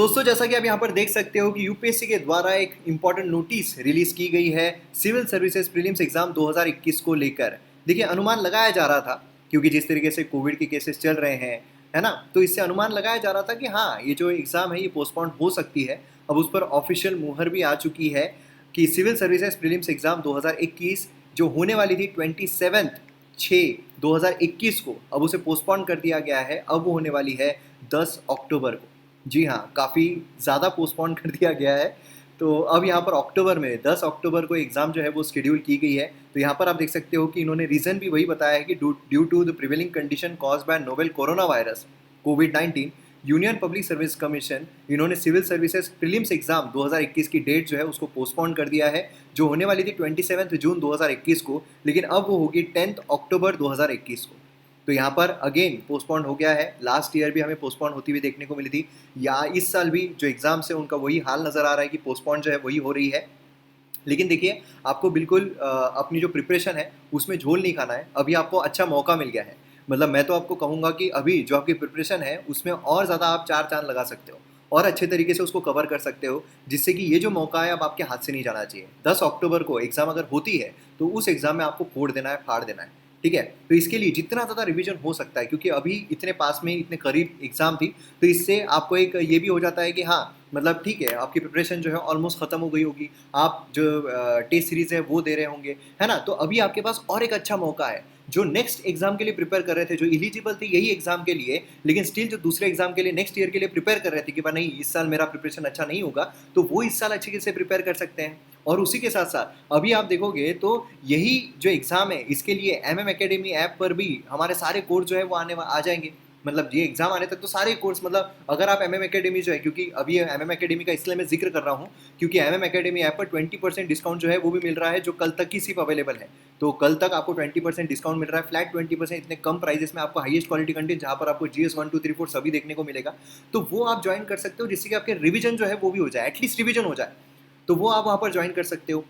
दोस्तों, जैसा कि आप यहाँ पर देख सकते हो कि यूपीएससी के द्वारा एक इम्पॉर्टेंट नोटिस रिलीज की गई है सिविल सर्विसेज प्रीलिम्स एग्जाम 2021 को लेकर। देखिए, अनुमान लगाया जा रहा था क्योंकि जिस तरीके से कोविड के केसेस चल रहे हैं, है ना, तो इससे अनुमान लगाया जा रहा था कि हाँ, ये जो एग्ज़ाम है ये पोस्टपोन हो सकती है। अब उस पर ऑफिशियल मुहर भी आ चुकी है कि सिविल सर्विसेज प्रीलिम्स एग्जाम 2021 जो होने वाली थी 27/6/2021 को, अब उसे पोस्टपोन कर दिया गया है। अब वो होने वाली है 10 अक्टूबर को। जी हाँ, काफ़ी ज़्यादा पोस्टपोन कर दिया गया है। तो अब यहाँ पर अक्टूबर में 10 अक्टूबर को एग्ज़ाम जो है वो शेड्यूल की गई है। तो यहाँ पर आप देख सकते हो कि इन्होंने रीज़न भी वही बताया है कि due to the prevailing condition caused by novel corona virus कोविड-19, यूनियन पब्लिक सर्विस कमीशन इन्होंने सिविल सर्विसेज प्रीलिम्स एग्जाम 2021 की डेट जो है उसको पोस्टपोन कर दिया है, जो होने वाली थी 27 जून 2021 को, लेकिन अब वो होगी 10 अक्टूबर 2021 को। तो यहाँ पर अगेन पोस्टपोन हो गया है। लास्ट ईयर भी हमें पोस्टपोन होती हुई देखने को मिली थी, या इस साल भी जो एग्जाम्स है उनका वही हाल नज़र आ रहा है कि पोस्टपोन जो है वही हो रही है। लेकिन देखिए, आपको बिल्कुल अपनी जो प्रिपरेशन है उसमें झोल नहीं खाना है। अभी आपको अच्छा मौका मिल गया है। मतलब मैं तो आपको कहूँगा कि अभी जो आपकी प्रिपरेशन है उसमें और ज़्यादा आप चार चांद लगा सकते हो और अच्छे तरीके से उसको कवर कर सकते हो, जिससे कि ये जो मौका है अब आपके हाथ से नहीं जाना चाहिए। 10 अक्टूबर को एग्ज़ाम अगर होती है तो उस एग्ज़ाम में आपको फोड़ देना है, फाड़ देना है। ठीक है, तो इसके लिए जितना ज़्यादा रिवीजन हो सकता है, क्योंकि अभी इतने पास में इतने करीब एग्ज़ाम थी, तो इससे आपको एक ये भी हो जाता है कि हाँ, मतलब ठीक है, आपकी प्रिपरेशन जो है ऑलमोस्ट ख़त्म हो गई होगी। आप जो टेस्ट सीरीज़ है वो दे रहे होंगे, है ना? तो अभी आपके पास और एक अच्छा मौका है। जो नेक्स्ट एग्ज़ाम के लिए प्रिपेयर कर रहे थे, जो एलिजिबल थे यही एग्ज़ाम के लिए, लेकिन स्टिल जो दूसरे एग्ज़ाम के लिए नेक्स्ट ईयर के लिए प्रिपेयर कर रहे थे कि भाई नहीं, इस साल मेरा प्रिपरेशन अच्छा नहीं होगा, तो वो इस साल अच्छे से प्रिपेयर कर सकते हैं। और उसी के साथ-साथ अभी आप देखोगे तो यही जो एग्ज़ाम है इसके लिए एमएम एकेडमी ऐप पर भी हमारे सारे कोर्स जो है वो आ जाएँगे। मतलब ये एग्ज़ाम आने तक तो सारे कोर्स, मतलब अगर आप एमएम एकेडमी जो है, क्योंकि अभी एमएम एकेडमी का इसलिए मैं जिक्र कर रहा हूँ क्योंकि एमएम एकेडमी ऐप पर 20% डिस्काउंट जो है वो भी मिल रहा है, जो कल तक की सिर्फ अवेलेबल है। तो कल तक आपको 20% डिस्काउंट मिल रहा है, फ्लैट 20%, इतने कम प्राइजेस में आपको हाईएस्ट क्वालिटी कंटेंट, जहाँ पर आपको जीएस 1 2 3 4 सभी देखने को मिलेगा। तो वो आप ज्वाइन कर सकते हो, जिससे कि आपके रिवीजन जो है वो भी हो जाए, एटलीस्ट रिवीजन हो जाए। तो वो आप वहाँ पर ज्वाइन कर सकते हो,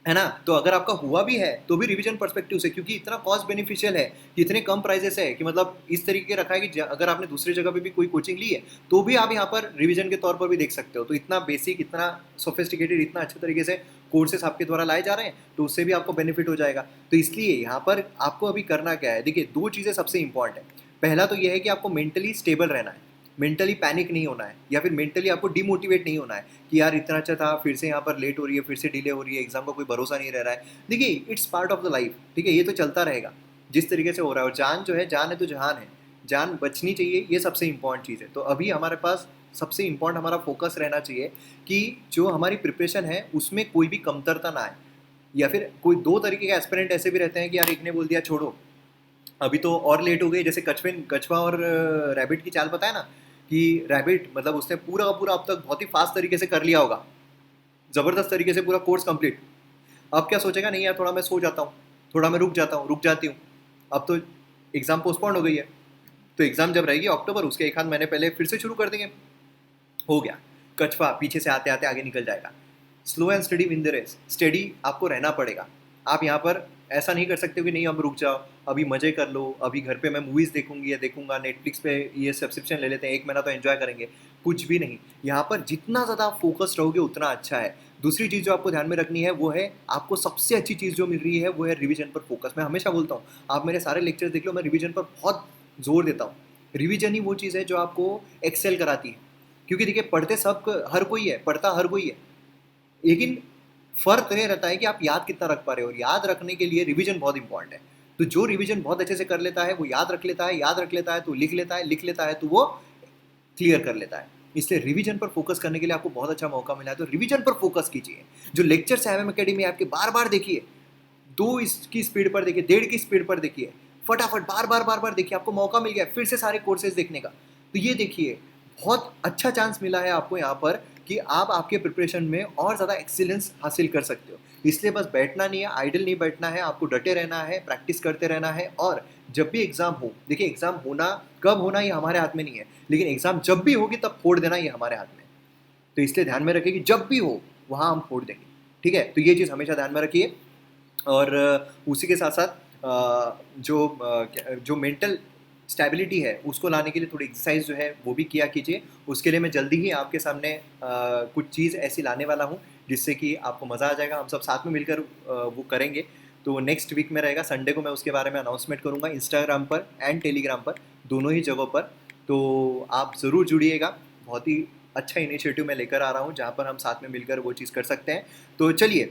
है ना? तो अगर आपका हुआ भी है तो भी रिवीजन पर्सपेक्टिव से, क्योंकि इतना कॉस्ट बेनिफिशियल है कि इतने कम प्राइजेस है कि मतलब इस तरीके रखा है कि अगर आपने दूसरी जगह पे भी कोई कोचिंग ली है तो भी आप यहाँ पर रिवीजन के तौर पर भी देख सकते हो। तो इतना बेसिक, इतना सोफिस्टिकेटेड, इतना अच्छे तरीके से कोर्सेस आपके द्वारा लाए जा रहे हैं, तो उससे भी आपको बेनिफिट हो जाएगा। तो इसलिए यहाँ पर आपको अभी करना क्या है, देखिए, दो चीज़ें सबसे इंपॉर्टेंट है। पहला तो यह है कि आपको मेंटली स्टेबल रहना है, मेंटली पैनिक नहीं होना है, या फिर मेंटली आपको डिमोटिवेट नहीं होना है कि यार इतना अच्छा था, फिर से यहाँ पर लेट हो रही है, फिर से डिले हो रही है, एग्जाम का कोई भरोसा नहीं रह रहा है। देखिए, it's part of the life, ठीक है, ये तो चलता रहेगा जिस तरीके से हो रहा है। और जान जो है, जान है तो जहान है, जान बचनी चाहिए, ये सबसे इंपॉर्टेंट चीज़ है। तो अभी हमारे पास सबसे इंपॉर्टेंट हमारा फोकस रहना चाहिए कि जो हमारी प्रिपरेशन है उसमें कोई भी कमतरता ना आए। या फिर कोई दो तरीके के एस्पिरेंट ऐसे भी रहते हैं कि यार एक ने बोल दिया छोड़ो, अभी तो और लेट हो गई, जैसे कछुआ और रैबिट की चाल पता है ना, कि रैबिट मतलब उसने पूरा का पूरा अब तक बहुत ही फास्ट तरीके से कर लिया होगा, ज़बरदस्त तरीके से पूरा कोर्स कंप्लीट। अब क्या सोचेगा, नहीं यार थोड़ा मैं सो जाता हूँ, थोड़ा मैं रुक जाता हूँ, रुक जाती हूँ। अब तो एग्ज़ाम पोस्टपोन हो गई है, तो एग्ज़ाम जब रहेगी अक्टूबर, उसके एक आध महीने पहले फिर से शुरू कर देंगे। हो गया, कछुआ पीछे से आते आते आगे निकल जाएगा। Slow and study win the race, study आपको रहना पड़ेगा। आप यहाँ पर ऐसा नहीं कर सकते कि नहीं अब रुक जाओ, अभी मज़े कर लो, अभी घर पे मैं मूवीज़ देखूंगी या देखूंगा, नेटफ्लिक्स पे ये सब्सक्रिप्शन ले लेते हैं, एक महीना तो एंजॉय करेंगे। कुछ भी नहीं, यहाँ पर जितना ज़्यादा आप फोकस्ड रहोगे उतना अच्छा है। दूसरी चीज़ जो आपको ध्यान में रखनी है वो है, आपको सबसे अच्छी चीज़ जो मिल रही है वो है रिवीजन पर फोकस। मैं हमेशा बोलता हूँ, आप मेरे सारे लेक्चर्स देख लो, मैं रिवीजन पर बहुत जोर देता हूँ। रिवीजन ही वो चीज़ है जो आपको एक्सेल कराती है, क्योंकि देखिए, पढ़ते सब हर कोई है, पढ़ता हर कोई है, लेकिन फ़र्क ये रहता है कि आप याद कितना रख पा रहे हो, और याद रखने के लिए रिवीजन बहुत इंपॉर्टेंट है। तो जो रिवीजन बहुत अच्छे से कर लेता है वो याद रख लेता है, याद रख लेता है तो लिख लेता है, लिख लेता है तो वो क्लियर कर लेता है। इसलिए रिवीजन पर फोकस करने के लिए आपको बहुत अच्छा मौका मिला है, तो रिवीजन पर फोकस कीजिए। जो लेक्चर्स है एमएम अकेडमी आपके, बार बार देखिए, 2 इसकी स्पीड पर देखिए, 1.5 की स्पीड पर देखिए, फटाफट बार बार देखिए, आपको मौका मिल गया फिर से सारे कोर्सेज देखने का। तो ये देखिए, बहुत अच्छा चांस मिला है आपको यहाँ पर कि आप आपके प्रिपरेशन में और ज़्यादा एक्सीलेंस हासिल कर सकते हो। इसलिए बस बैठना नहीं है, आइडल नहीं बैठना है, आपको डटे रहना है, प्रैक्टिस करते रहना है। और जब भी एग्ज़ाम हो, देखिए, एग्ज़ाम होना कब होना ये हमारे हाथ में नहीं है, लेकिन एग्ज़ाम जब भी होगी तब फोड़ देना ये हमारे हाथ में है। तो इसलिए ध्यान में रखिए कि जब भी हो वहाँ हम फोड़ देंगे। ठीक है, तो ये चीज़ हमेशा ध्यान में रखिए। और उसी के साथ साथ जो मेंटल स्टेबिलिटी है उसको लाने के लिए थोड़ी एक्सरसाइज जो है वो भी किया कीजिए। उसके लिए मैं जल्दी ही आपके सामने कुछ चीज़ ऐसी लाने वाला हूँ जिससे कि आपको मज़ा आ जाएगा, हम सब साथ में मिलकर वो करेंगे। तो नेक्स्ट वीक में रहेगा, संडे को मैं उसके बारे में अनाउंसमेंट करूँगा इंस्टाग्राम पर एंड टेलीग्राम पर, दोनों ही जगहों पर। तो आप ज़रूर जुड़िएगा, बहुत ही अच्छा इनिशिएटिव मैं लेकर आ रहा हूँ जहाँ पर हम साथ में मिलकर वो चीज़ कर सकते हैं। तो चलिए,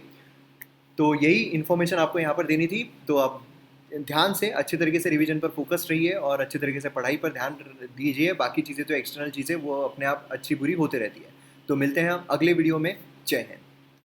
तो यही इन्फॉर्मेशन आपको यहाँ पर देनी थी। तो आप ध्यान से अच्छी तरीके से रिवीजन पर फोकस रहिए और अच्छी तरीके से पढ़ाई पर ध्यान दीजिए। बाकी चीज़ें तो एक्सटर्नल चीज़ें वो अपने आप अच्छी बुरी होते रहती है। तो मिलते हैं हम अगले वीडियो में। जय हिंद।